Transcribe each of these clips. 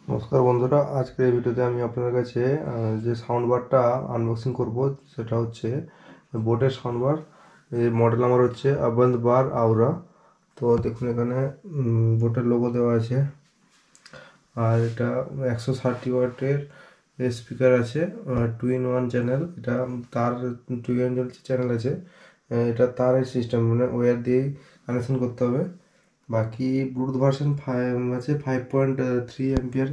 নমস্কার বন্ধুরা, আজকের এই ভিডিওতে আমি আপনাদের কাছে যে সাউন্ড বারটা আনবক্সিং করব সেটা হচ্ছে বোটের সাউন্ড বার। এই মডেল নাম্বার হচ্ছে আবান্দ বার আউরা। তো দেখুন এখানে বোটের লোগো দেওয়া আছে, আর এটা 130 ওয়াটের স্পিকার আছে, 2 in 1 চ্যানেল। এটা তার 2 in 1 চ্যানেল আছে। এটা তারের সিস্টেম, মানে ওয়্যার দিয়েই কানেকশন করতে হবে। বাকি ব্লুটুথ ভার্সন 5 আছে, 5.3 অ্যাম্পিয়ার,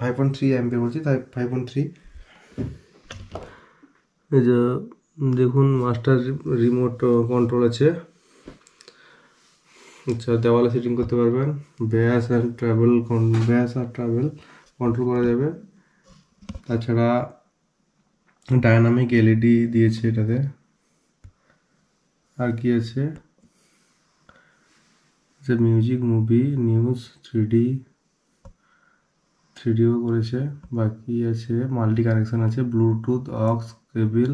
5.3 অ্যাম্পিয়ার বলছি, তাই 5.3। এই যে দেখুন মাস্টার রিমোট কন্ট্রোল আছে। আচ্ছা, দেওয়ালে সেটিং করতে পারবেন। ব্যাস আর ট্রাভেল কন্ট্রোল করা যাবে। তাছাড়া ডায়নামিক এলইডি দিয়েছে এটাতে। আর কি আছে, যে মিউজিক, মুভি, নিউজ, থ্রিডিও করেছে। বাকি আছে মাল্টি কানেকশন আছে, ব্লুটুথ, অক্স কেবল,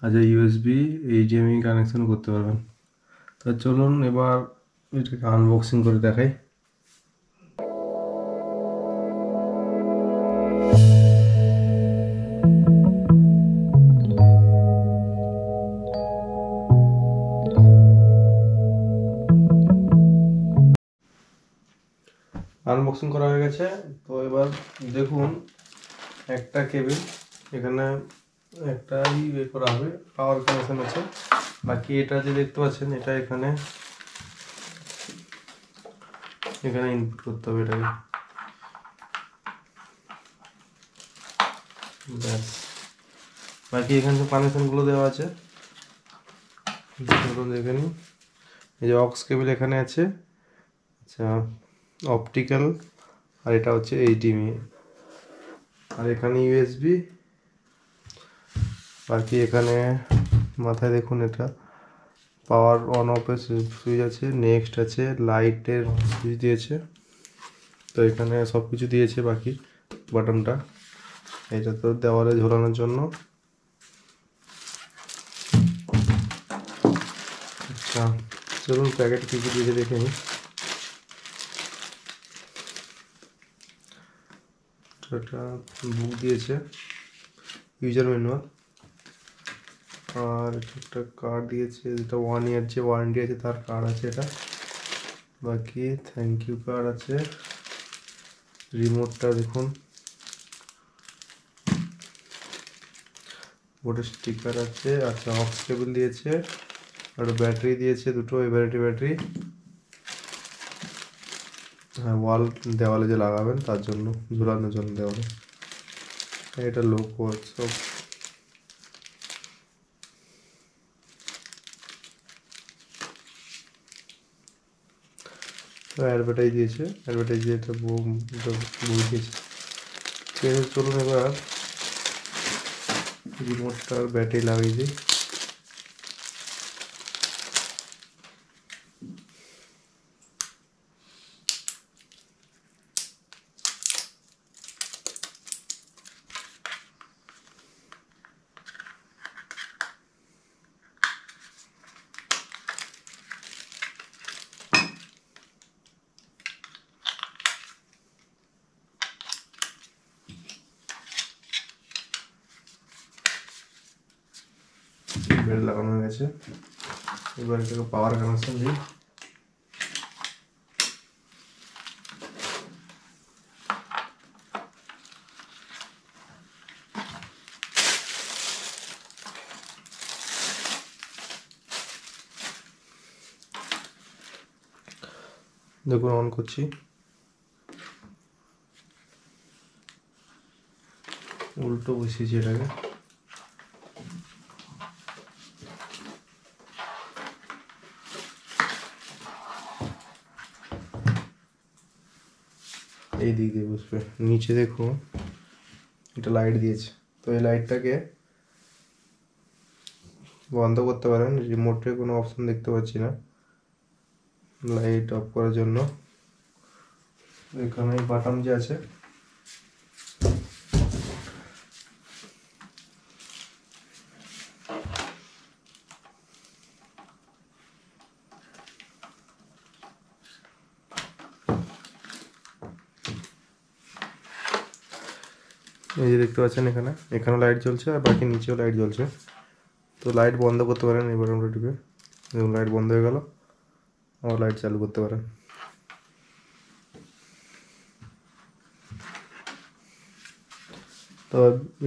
আচ্ছা ইউএসবি, এইচডিএমআই কানেকশন করতে পারবেন। তো চলুন এবার এটাকে আনবক্সিং করে দেখাই। আনবক্সিং করা হয়ে গেছে। তো এবার দেখুন একটা কেবিল, এখানে একটাই করা হবে, পাওয়ার কানেকশন আছে। বাকি এটা যে দেখতে পাচ্ছেন, এটা এখানে ইনপুট করতে হবে এটাকে, ব্যাস। বাকি এখানে কানেকশনগুলো দেওয়া আছে, দেখে নিন। এই যে অক্স কেবল এখানে আছে, আচ্ছা অপটিক্যাল, আর এটা হচ্ছে এইচডিএমআই, আর এখানে ইউএসবি। বাকি এখানে মাথায় দেখুন এটা পাওয়ার অন অফের সুইচ আছে, নেক্সট আছে, লাইটের সুইচ দিয়েছে। তো এখানে সব কিছু দিয়েছে। বাকি বাটনটা এটা তো দেওয়ালে ঝোলানোর জন্য। আচ্ছা চলুন প্যাকেট কী কী দিয়েছে দেখে নিই। একটা বুক দিয়েছে, ইউজার ম্যানুয়াল, আর একটা কার্ড দিয়েছে, যেটা 1 ইয়ার যে ওয়ারেন্টি আছে তার কার্ড আছে এটা। বাকি থ্যাংক ইউ কার্ড আছে। রিমোটটা দেখুন, বোর্ডের স্টিকার আছে। আচ্ছা অক্স কেবল দিয়েছে, আর ব্যাটারি দিয়েছে দুটো, এভারেটি ব্যাটারি। হ্যাঁ, দেওয়ালে যে লাগাবেন তার জন্য, ঝুলানোর জন্য দেওয়ালে। এটা লোগো সব। অ্যাডভার্টাইজ দিয়েছে, অ্যাডভার্টাইজ দিয়ে একটা বই দিয়েছে। ঠিক আছে, চলুন এবার রিমোটটার ব্যাটারি লাগিয়ে দিই। বেল লাগানো হয়ে গেছে। এবার এটাকে পাওয়ার কানেকশন দিই। দেখুন অন করছি, উল্টো বসিয়েছি এটাকে। এই দিক দিয়ে বসবে। নিচে দেখুন এটা লাইট দিয়েছে, তো এই লাইটটাকে বন্ধ করতে পারেন। রিমোটে কোনো অপশন দেখতে পাচ্ছি না লাইট অফ করার জন্য। এখানে বাটন যে আছে, এই যে দেখতে পাচ্ছেন এখানেও লাইট জ্বলছে আর বাকি নিচেও লাইট জ্বলছে। তো লাইট বন্ধ করতে পারেন এবার আমরা টিপে, দেখুন লাইট বন্ধ হয়ে গেল, আবার লাইট চালু করতে পারেন। তো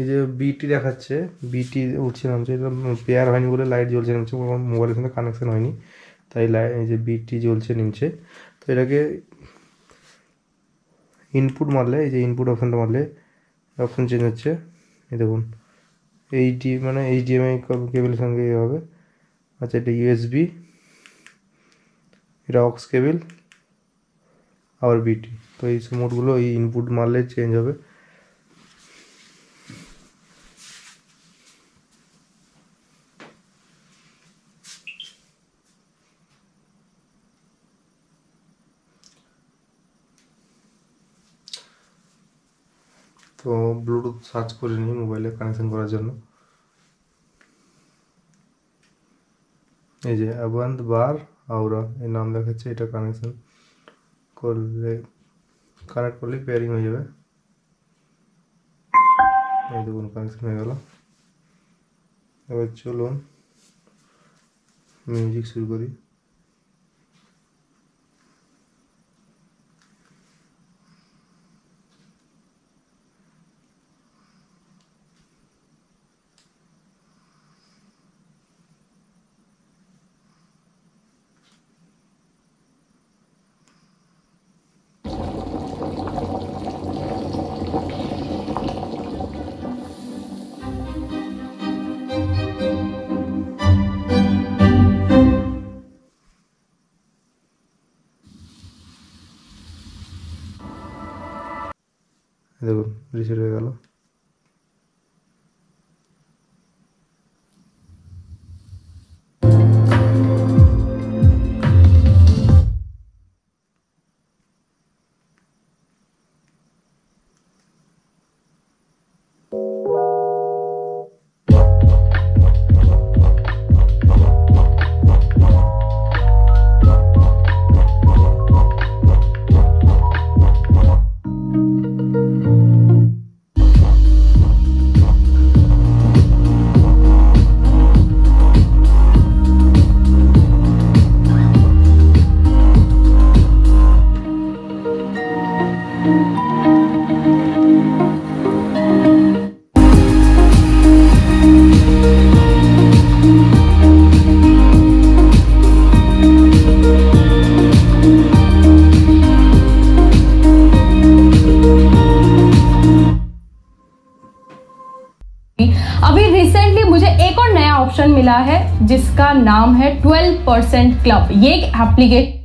এই যে বিটি দেখাচ্ছে, বিটি উঠছে নামছে, এটা পেয়ার হয়নি বলে লাইট জ্বলছে নামছে, মোবাইলের সঙ্গে কানেকশন হয়নি তাই লাইট এই যে বিটি জ্বলছে নিমছে। তো এটাকে ইনপুট মারলে, এই যে ইনপুট অপশানটা মারলে অপশান চেঞ্জ হচ্ছে। এই দেখুন এইচডি মানে এইচডিএমআই কেবলের সঙ্গে ইয়ে হবে। আচ্ছা এটা ইউএসবি, এটা অক্স কেবল, আবার বিটি। তো এই মোডগুলো এই ইনপুট মারলে চেঞ্জ হবে। তো ব্লুটুথ সার্চ করে নিই মোবাইলে কানেকশন করার জন্য। এই যে আবান্ত বার আওরা এই নাম দেখাচ্ছে, এটা কানেকশন করলে কানেক্ট করলে পেয়ারিং হয়ে যাবে। এই দেখুন কানেকশন হয়ে গেল। এবার চলুন মিউজিক শুরু করি। দেখুন রিসেট হয়ে গেল। अभी रिसेंटली मुझे एक और नया ऑप्शन मिला है जिसका नाम है 12% क्लब। ये एक एप्लीकेशन